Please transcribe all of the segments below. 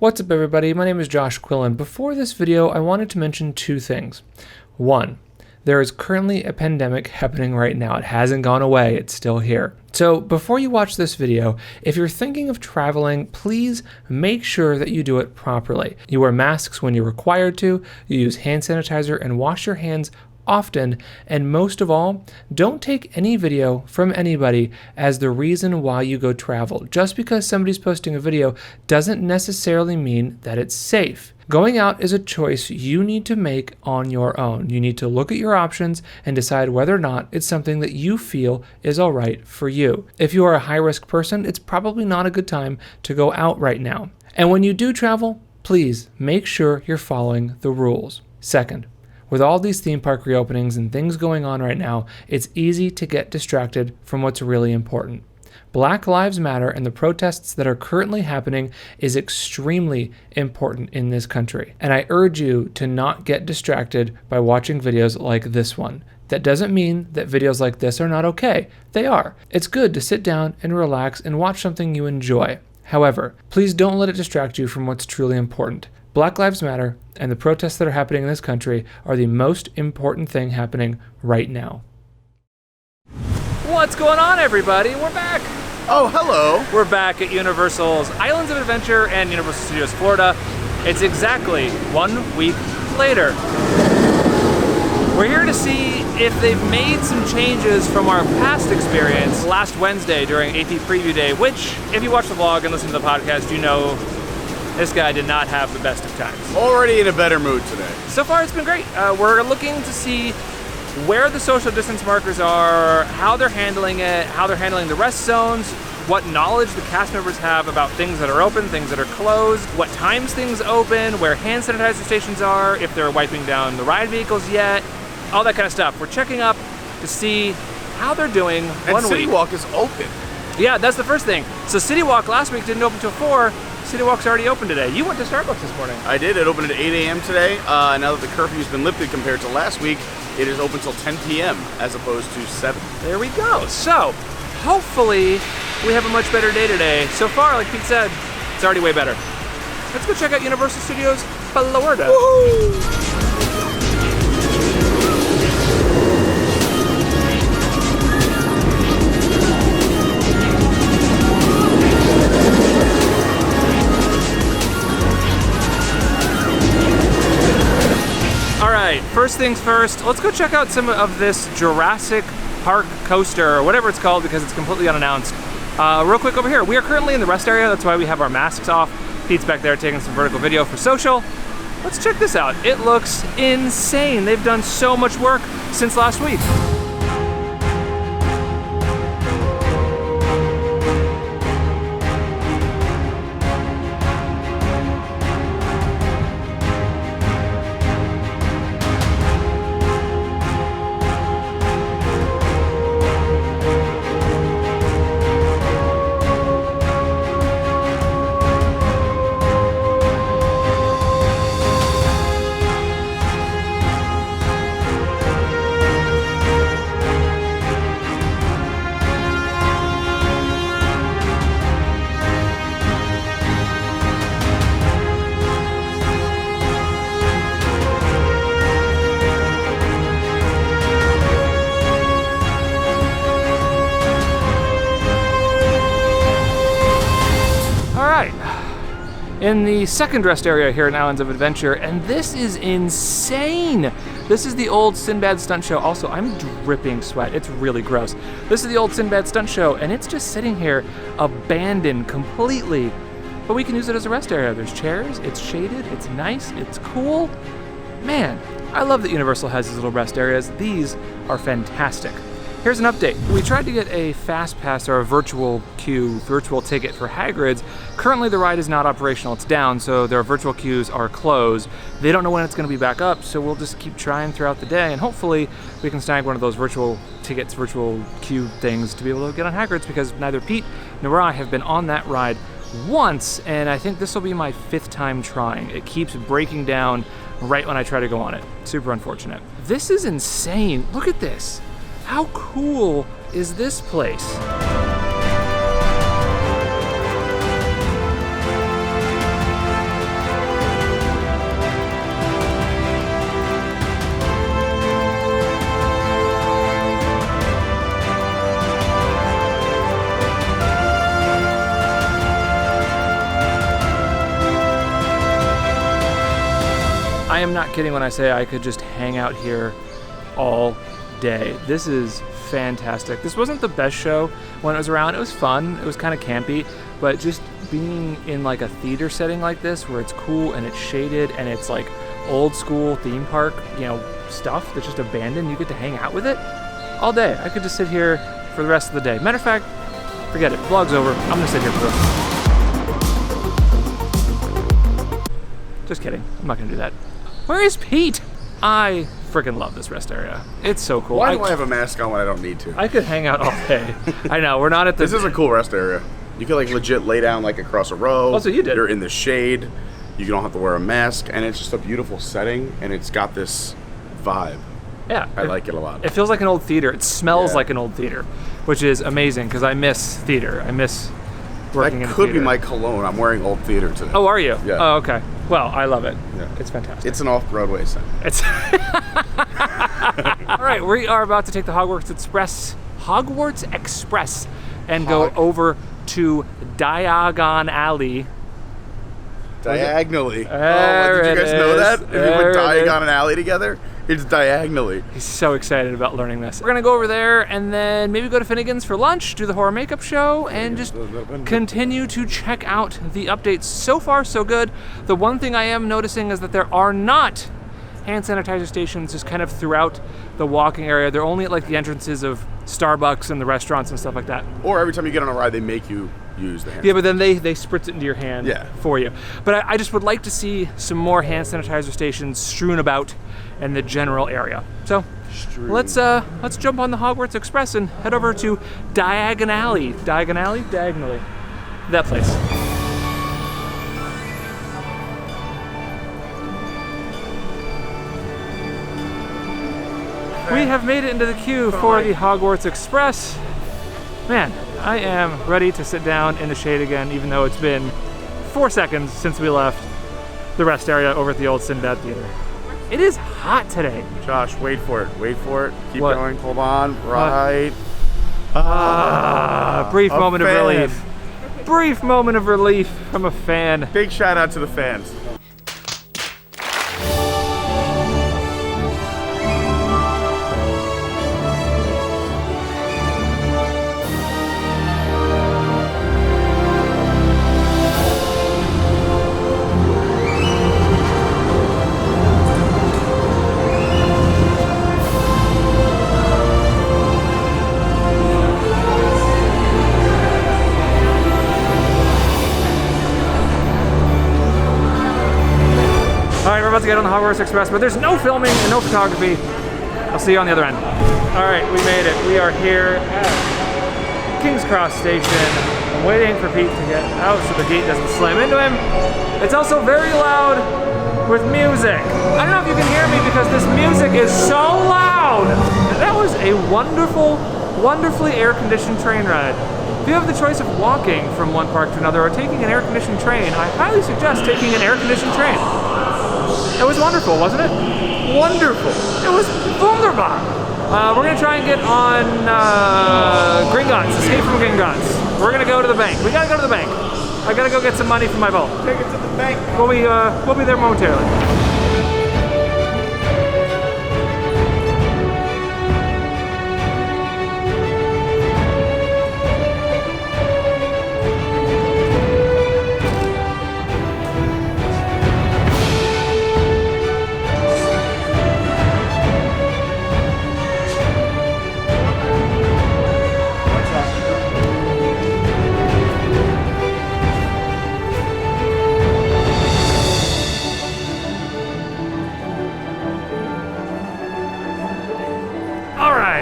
What's up everybody, my name is Josh Quillen. Before this video, I wanted to mention two things. One, there is currently a pandemic happening right now. It hasn't gone away, it's still here. So before you watch this video, if you're thinking of traveling, please make sure that you do it properly. You wear masks when you're required to, you use hand sanitizer and wash your hands often, and most of all, don't take any video from anybody as the reason why you go travel. Just because somebody's posting a video doesn't necessarily mean that it's safe. Going out is a choice you need to make on your own. You need to look at your options and decide whether or not it's something that you feel is all right for you. If you are a high-risk person, it's probably not a good time to go out right now. And when you do travel, please make sure you're following the rules. Second, with all these theme park reopenings and things going on right now, it's easy to get distracted from what's really important. Black Lives Matter and the protests that are currently happening is extremely important in this country. And I urge you to not get distracted by watching videos like this one. That doesn't mean that videos like this are not okay. They are. It's good to sit down and relax and watch something you enjoy. However, please don't let it distract you from what's truly important. Black Lives Matter and the protests that are happening in this country are the most important thing happening right now. What's going on, everybody? We're back! Oh, hello! We're back at Universal's Islands of Adventure and Universal Studios Florida. It's exactly 1 week later. We're here to see if they've made some changes from our past experience last Wednesday during AP Preview Day, which, if you watch the vlog and listen to the podcast, you know this guy did not have the best of times. Already in a better mood today. So far, it's been great. We're looking to see where the social distance markers are, how they're handling it, how they're handling the rest zones, what knowledge the cast members have about things that are open, things that are closed, what times things open, where hand sanitizer stations are, if they're wiping down the ride vehicles yet, all that kind of stuff. We're checking up to see how they're doing 1 week. And City Walk is open. Yeah, that's the first thing. So City Walk last week didn't open till 4. City Walk's already open today. You went to Starbucks this morning. I did. It opened at 8 a.m. today. Now that the curfew's been lifted compared to last week, it is open till 10 p.m. as opposed to 7. There we go. So, hopefully, we have a much better day today. So far, like Pete said, it's already way better. Let's go check out Universal Studios Florida. Woohoo! First things first, let's go check out some of this Jurassic Park coaster, or whatever it's called, because it's completely unannounced. Real quick over here, we are currently in the rest area, that's why we have our masks off. Pete's back there taking some vertical video for social. Let's check this out. It looks insane. They've done so much work since last week. In the second rest area here in Islands of Adventure, and this is insane. This is the old Sinbad stunt show. Also, I'm dripping sweat. It's really gross. This is the old Sinbad stunt show, and it's just sitting here abandoned completely. But we can use it as a rest area. There's chairs, it's shaded, it's nice, it's cool. Man, I love that Universal has these little rest areas. These are fantastic. Here's an update. We tried to get a fast pass or a virtual ticket for Hagrid's. Currently the ride is not operational, it's down, so their virtual queues are closed. They don't know when it's gonna be back up, so we'll just keep trying throughout the day, and hopefully we can snag one of those virtual tickets, virtual queue things to be able to get on Hagrid's, because neither Pete nor I have been on that ride once, and I think this will be my 5th time trying. It keeps breaking down right when I try to go on it. Super unfortunate. This is insane. Look at this. How cool is this place? I am not kidding when I say I could just hang out here all day. This is fantastic. This wasn't the best show when it was around. It was fun. It was kind of campy, but just being in like a theater setting like this where it's cool and it's shaded and it's like old school theme park, you know, stuff that's just abandoned, you get to hang out with it all day. I could just sit here for the rest of the day. Matter of fact, forget it. Vlog's over. I'm gonna sit here for the rest. Just kidding. I'm not gonna do that. Where is Pete? I freaking love this rest area. It's so cool. Why do I have a mask on when I don't need to? I could hang out all day. I know, we're not at the... This is a cool rest area. You can like legit lay down like across a row. Also, you did. You're in the shade. You don't have to wear a mask, and it's just a beautiful setting, and it's got this vibe. Yeah. I like it a lot. It feels like an old theater. It smells like an old theater, which is amazing because I miss theater. I miss working in That a could theater. be my cologne. I'm wearing old theater today. Oh, are you? Yeah. Oh, okay. Well, I love it. Yeah. It's fantastic. It's an off-Broadway set. It's all right. We are about to take the Hogwarts Express, and go over to Diagon Alley. Diagonally. There Did you guys know that? If you There put it is. Diagon and Alley together, it's diagonally. He's so excited about learning this. We're gonna go over there and then maybe go to Finnegan's for lunch, do the horror makeup show, and just continue to check out the updates. So far, so good. The one thing I am noticing is that there are not hand sanitizer stations just kind of throughout the walking area. They're only at like the entrances of Starbucks and the restaurants and stuff like that. Or every time you get on a ride, they make you use the hand. Yeah, but then they spritz it into your hand Yeah. for you. But I just would like to see some more hand sanitizer stations strewn about in the general area. So let's jump on the Hogwarts Express and head over to Diagonally. Diagonally? Diagonally. That place. We have made it into the queue for the Hogwarts Express. Man, I am ready to sit down in the shade again, even though it's been 4 seconds since we left the rest area over at the old Sinbad Theater. It is hot today. Josh, wait for it. Wait for it. Keep What? going. Hold on. Right. Brief a moment of fan. relief. Brief moment of relief from a fan. Big shout out to the fans. Alright, we're about to get on the Hogwarts Express, but there's no filming and no photography. I'll see you on the other end. Alright, we made it. We are here at King's Cross Station. I'm waiting for Pete to get out so the gate doesn't slam into him. It's also very loud with music. I don't know if you can hear me because this music is so loud. That was a wonderful, wonderfully air-conditioned train ride. If you have the choice of walking from one park to another or taking an air-conditioned train, I highly suggest taking an air-conditioned train. It was wonderful, wasn't it? Wonderful. It was wunderbar. We're gonna try and get on Gringotts, Escape from Gringotts. We're gonna go to the bank. We gotta go to the bank. I gotta go get some money for my boat. Take it to the bank. We'll be there momentarily.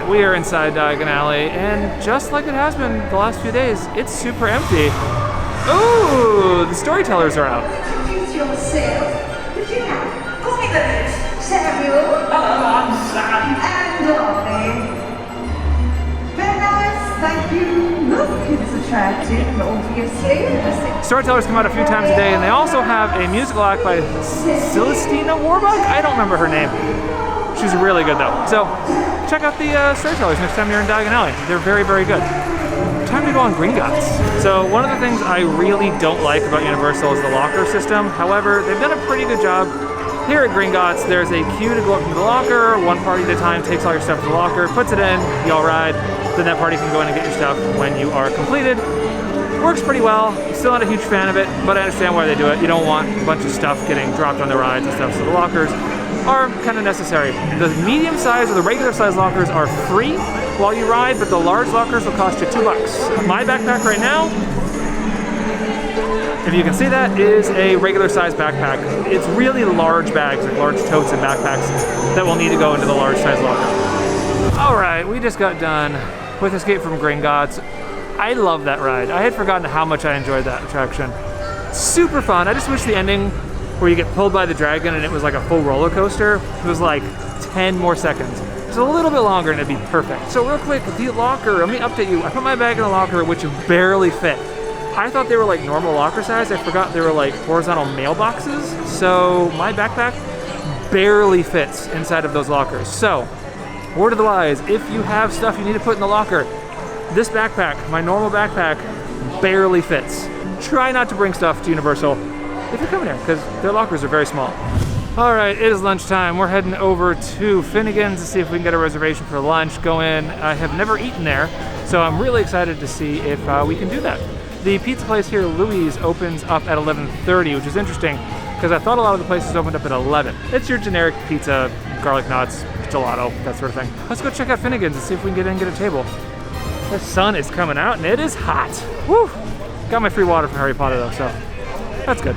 We are inside Diagon Alley, and just like it has been the last few days, it's super empty. Ooh, the storytellers are out. Introduce yourself. Did you have? Call me the next Samuel. Hello, I'm Sam. And darling. Very nice, thank you. Look, it's attractive, obviously. Storytellers come out a few times a day, and they also have a musical act by Celestina Warbuck? I don't remember her name. She's really good though. So check out the Storytellers next time you're in Diagon Alley. They're very, very good. Time to go on Gringotts. So one of the things I really don't like about Universal is the locker system. However, they've done a pretty good job Here at Gringotts, there's a queue to go up to the locker. One party at a time takes all your stuff to the locker, puts it in, you all ride. Then that party can go in and get your stuff when you are completed. Works pretty well. Still not a huge fan of it, but I understand why they do it. You don't want a bunch of stuff getting dropped on the rides and stuff, so the lockers are kind of necessary. The medium size or the regular size lockers are free while you ride, but the large lockers will cost you $2. My backpack right now, if you can see that, is a regular size backpack. It's really large bags, like large totes and backpacks that will need to go into the large size locker. All right, we just got done with Escape from Gringotts. I love that ride. I had forgotten how much I enjoyed that attraction. Super fun. I just wish the ending where you get pulled by the dragon and it was like a full roller coaster, it was like 10 more seconds. It's a little bit longer and it'd be perfect. So real quick, the locker, let me update you. I put my bag in the locker, which barely fit. I thought they were like normal locker size. I forgot they were like horizontal mailboxes. So my backpack barely fits inside of those lockers. So, word of the wise, if you have stuff you need to put in the locker, this backpack, my normal backpack, barely fits. Try not to bring stuff to Universal if you're coming here, because their lockers are very small. All right, it is lunchtime. We're heading over to Finnegan's to see if we can get a reservation for lunch. Go in. I have never eaten there, so I'm really excited to see if we can do that. The pizza place here, Louis, opens up at 11:30, which is interesting, because I thought a lot of the places opened up at 11. It's your generic pizza, garlic knots, gelato, that sort of thing. Let's go check out Finnegan's and see if we can get in and get a table. The sun is coming out and it is hot. Woo! Got my free water from Harry Potter though, so that's good.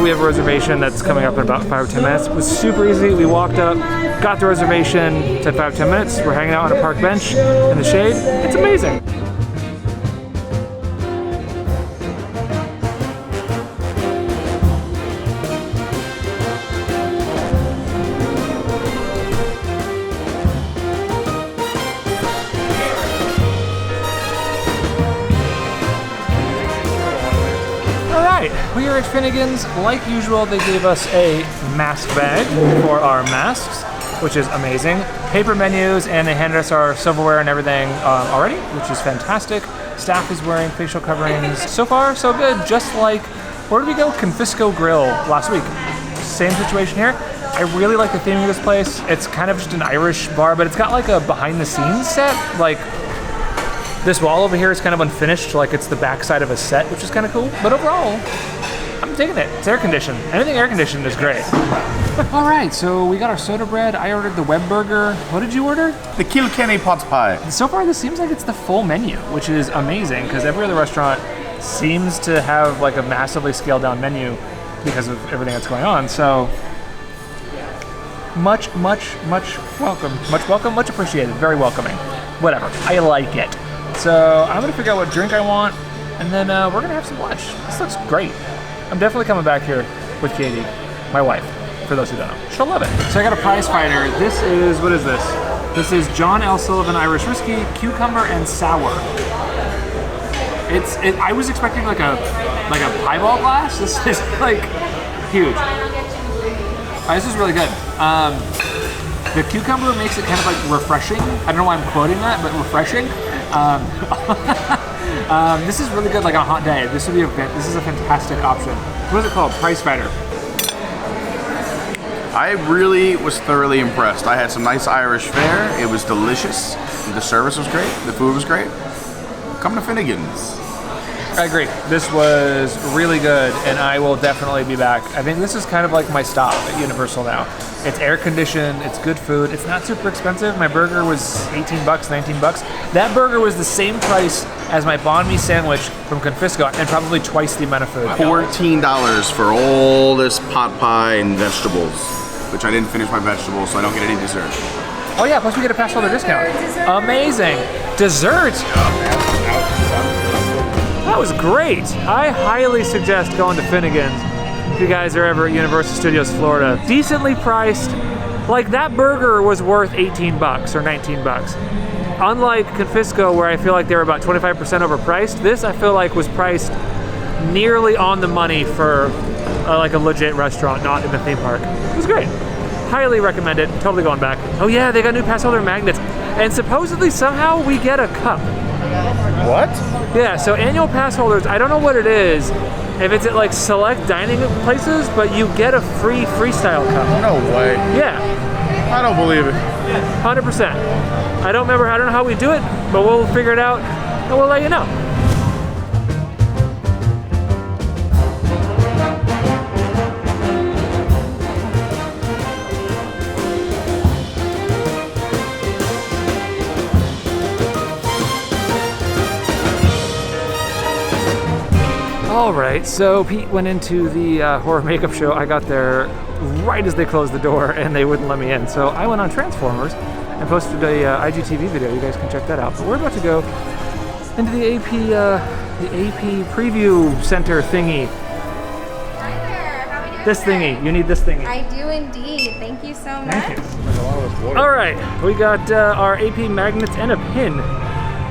We have a reservation that's coming up in about 5 or 10 minutes. It was super easy. We walked up, got the reservation, said 5 or 10 minutes. We're hanging out on a park bench in the shade. It's amazing. We are at Finnegan's. Like usual, they gave us a mask bag for our masks, which is amazing. Paper menus, and they handed us our silverware and everything already, which is fantastic. Staff is wearing facial coverings. So far, so good. Just like, where did we go? Confisco Grill last week. Same situation here. I really like the theme of this place. It's kind of just an Irish bar, but it's got like a behind the scenes set. Like, this wall over here is kind of unfinished, like it's the backside of a set, which is kind of cool. But overall, I'm digging it. It's air conditioned. Anything air conditioned is great. All right, so we got our soda bread. I ordered the web burger. What did you order? The Kilkenny pot pie. So far, this seems like it's the full menu, which is amazing because every other restaurant seems to have like a massively scaled down menu because of everything that's going on. So much welcome. Much welcome, much appreciated. Very welcoming. Whatever. I like it. So I'm gonna figure out what drink I want, and then we're gonna have some lunch. This looks great. I'm definitely coming back here with Katie, my wife, for those who don't know. She'll love it. So I got a prize fighter. This is, what is this? This is John L. Sullivan Irish Whiskey, cucumber and sour. I was expecting like a highball glass. This is like huge. This is really good. The cucumber makes it kind of like refreshing. I don't know why I'm quoting that, but refreshing. This is really good, like on a hot day. This is a fantastic option. What is it called? Prize fighter. I really was thoroughly impressed. I had some nice Irish fare. It was delicious. The service was great. The food was great. Come to Finnegan's. I agree. This was really good, and I will definitely be back. I think this is kind of like my stop at Universal now. It's air conditioned, it's good food, it's not super expensive. My burger was 18 bucks, 19 bucks. That burger was the same price as my banh mi sandwich from Confisco, and probably twice the amount of food. $14 for all this pot pie and vegetables, which I didn't finish my vegetables, so I don't get any dessert. Oh yeah, plus we get a pass holder discount. Amazing. Dessert? That was great. I highly suggest going to Finnegan's if you guys are ever at Universal Studios Florida. Decently priced. Like, that burger was worth 18 bucks or 19 bucks. Unlike Confisco, where I feel like they were about 25% overpriced, this I feel like was priced nearly on the money for like a legit restaurant, not in the theme park. It was great. Highly recommend it. Totally going back. Oh yeah, they got new pass holder magnets. And supposedly somehow we get a cup. What? Yeah, so annual pass holders, I don't know what it is, if it's at like select dining places, but you get a free freestyle cup. No way. Yeah. I don't believe it. 100%. I don't know how we do it, but we'll figure it out and we'll let you know. All right, so Pete went into the horror makeup show. I got there right as they closed the door and they wouldn't let me in. So I went on Transformers and posted a IGTV video. You guys can check that out. But we're about to go into the AP preview center thingy. Hi there, how are we doing? This thingy, you need this thingy. I do indeed. Thank you so much. Thank you. All right, we got our AP magnets and a pin.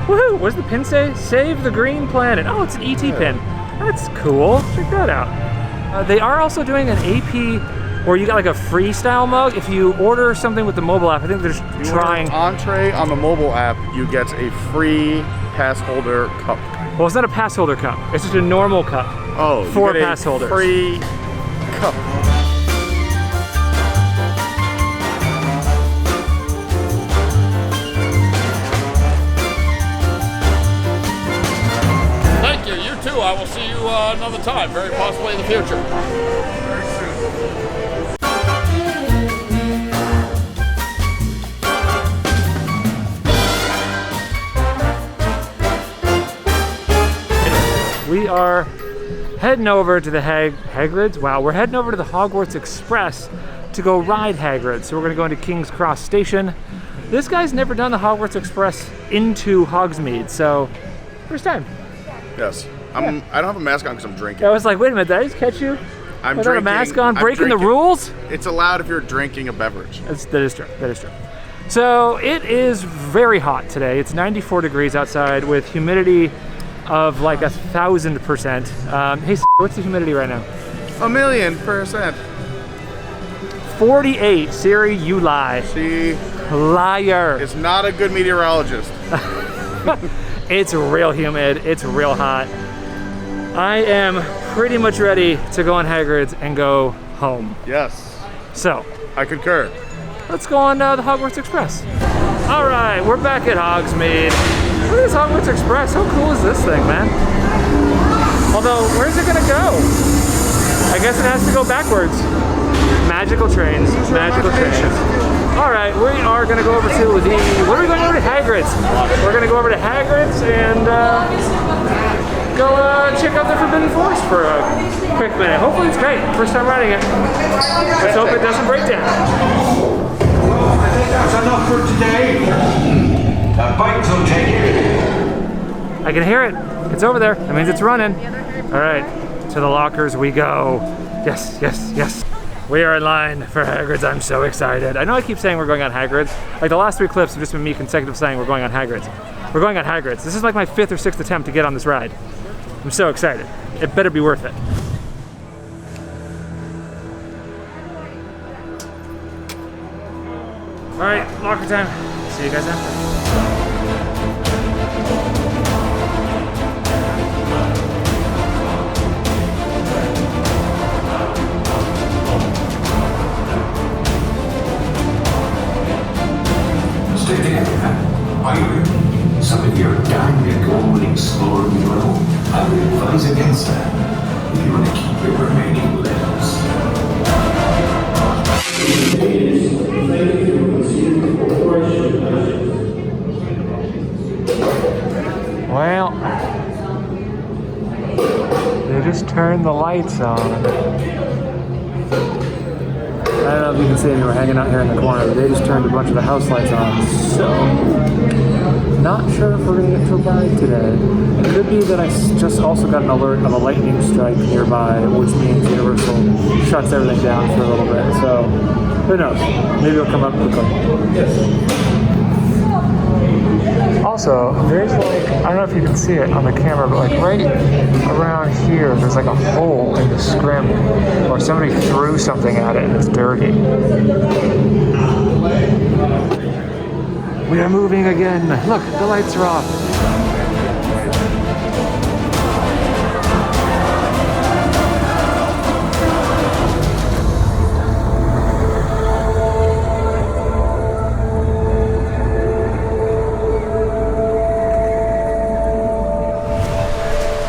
Woohoo! What does the pin say? Save the green planet. Oh, it's an ET pin. That's cool. Check that out. They are also doing an AP where you got like a freestyle mug. If you order something with the mobile app, I think they're just trying. Entree on the mobile app, you get a free pass holder cup. Well, it's not a pass holder cup. It's just a normal cup. Oh, for you get pass holders. Free cup. I will see you another time, very possibly in the future. Very soon. We are heading over to the Hagrid's. Wow, we're heading over to the Hogwarts Express to go ride Hagrid. So we're going to go into King's Cross Station. This guy's never done the Hogwarts Express into Hogsmeade, so first time. Yes. I don't have a mask on because I'm drinking. I was like, wait a minute, did I just catch you I'm without drinking, a mask on, I'm breaking the drinking. rules? It's allowed if you're drinking a beverage. That is true, that is true. So it is very hot today. It's 94 degrees outside with humidity of like 1,000%. Hey, what's the humidity right now? 1,000,000%. 48. Siri, you lie. She Liar. is not a good meteorologist. It's real humid. It's real hot. I am pretty much ready to go on Hagrid's and go home. Yes. So, I concur. let's go on the Hogwarts Express. All right, we're back at Hogsmeade. Look at this Hogwarts Express. How cool is this thing, man? Although, where's it gonna go? I guess it has to go backwards. Magical trains, magical trains. All right, we are gonna go over to the, what are we going over to? Hagrid's. We're gonna go over to Hagrid's and go check out the Forbidden Forest for a quick minute. Hopefully it's great. First time riding it. Let's hope it doesn't break down. That's enough for today. That bike's okay. I can hear it. It's over there. That means it's running. All right, to the lockers we go. Yes, yes, yes. We are in line for Hagrid's. I'm so excited. I know I keep saying we're going on Hagrid's. Like the last 3 clips have just been me consecutive saying we're going on Hagrid's. We're going on Hagrid's. This is like my 5th or 6th attempt to get on this ride. I'm so excited. It better be worth it. All right, locker time. See you guys after. Stay together, man. Are you ready? Some of your dying to go and explore below. I would advise against that. If you want to keep your remaining limbs. Well, they just turned the lights on. I don't know if you can see me, we're hanging out here in the corner, but they just turned a bunch of the house lights on. So, not sure if we're gonna get to a ride today. It could be that I just also got an alert of a lightning strike nearby, which means Universal shuts everything down for a little bit. So, who knows? Maybe it'll come up quickly. Also, there's like, I don't know if you can see it on the camera, but like right around here, there's like a hole in the scrim where somebody threw something at it and it's dirty. We are moving again. Look, the lights are off.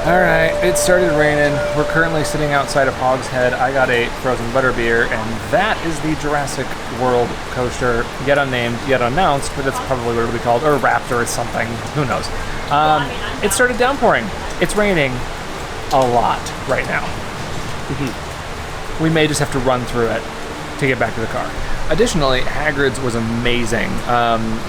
Alright, it started raining. We're currently sitting outside of Hogshead. I got a frozen butterbeer, and that is the Jurassic World coaster. Yet unnamed, yet announced, but that's probably what it'll be called, or Raptor or something. Who knows? It started downpouring. It's raining a lot right now. We may just have to run through it to get back to the car. Additionally, Hagrid's was amazing.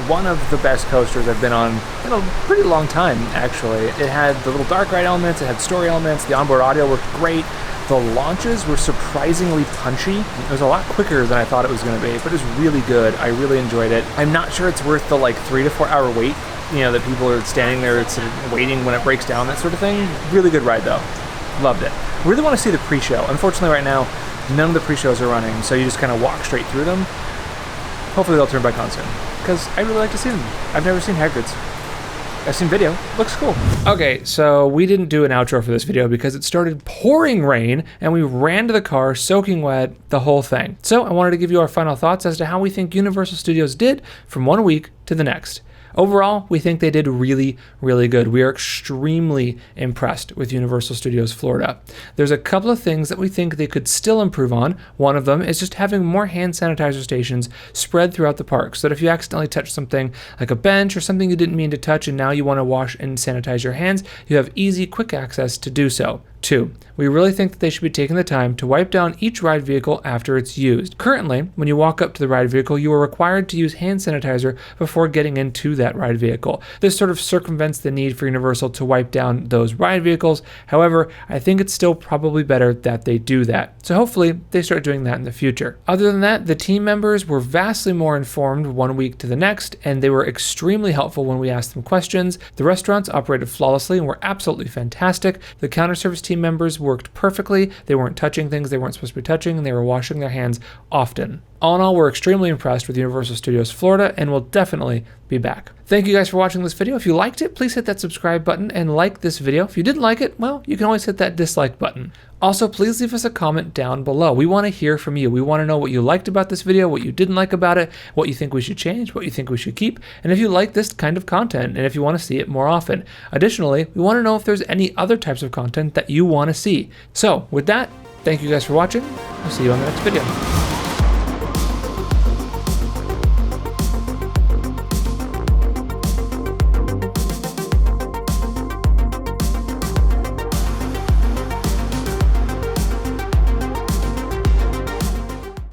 One of the best coasters I've been on in a pretty long time, actually. It had the little dark ride elements, it had story elements, the onboard audio worked great. The launches were surprisingly punchy. It was a lot quicker than I thought it was going to be, but it was really good. I really enjoyed it. I'm not sure it's worth the like 3 to 4 hour wait, you know, that people are standing there sort of waiting when it breaks down, that sort of thing. Really good ride though. Loved it. Really want to see the pre-show. Unfortunately right now, none of the pre-shows are running, so you just kind of walk straight through them. Hopefully they'll turn back on soon, because I really like to see them. I've never seen Hagrid's. I've seen video. Looks cool. Okay, so we didn't do an outro for this video because it started pouring rain, and we ran to the car soaking wet, the whole thing. So I wanted to give you our final thoughts as to how we think Universal Studios did from one week to the next. Overall, we think they did really, really good. We are extremely impressed with Universal Studios Florida. There's a couple of things that we think they could still improve on. One of them is just having more hand sanitizer stations spread throughout the park, so that if you accidentally touch something like a bench or something you didn't mean to touch and now you want to wash and sanitize your hands, you have easy, quick access to do so. 2, we really think that they should be taking the time to wipe down each ride vehicle after it's used. Currently, when you walk up to the ride vehicle, you are required to use hand sanitizer before getting into that ride vehicle. This sort of circumvents the need for Universal to wipe down those ride vehicles. However, I think it's still probably better that they do that. So hopefully they start doing that in the future. Other than that, the team members were vastly more informed one week to the next, and they were extremely helpful when we asked them questions. The restaurants operated flawlessly and were absolutely fantastic. The counter service team members worked perfectly. They weren't touching things they weren't supposed to be touching, and they were washing their hands often. All in all, we're extremely impressed with Universal Studios Florida, and we'll definitely be back. Thank you guys for watching this video. If you liked it, please hit that subscribe button and like this video. If you didn't like it, well, you can always hit that dislike button. Also, please leave us a comment down below. We want to hear from you. We want to know what you liked about this video, what you didn't like about it, what you think we should change, what you think we should keep, and if you like this kind of content, and if you want to see it more often. Additionally, we want to know if there's any other types of content that you want to see. So, with that, thank you guys for watching. I'll see you on the next video.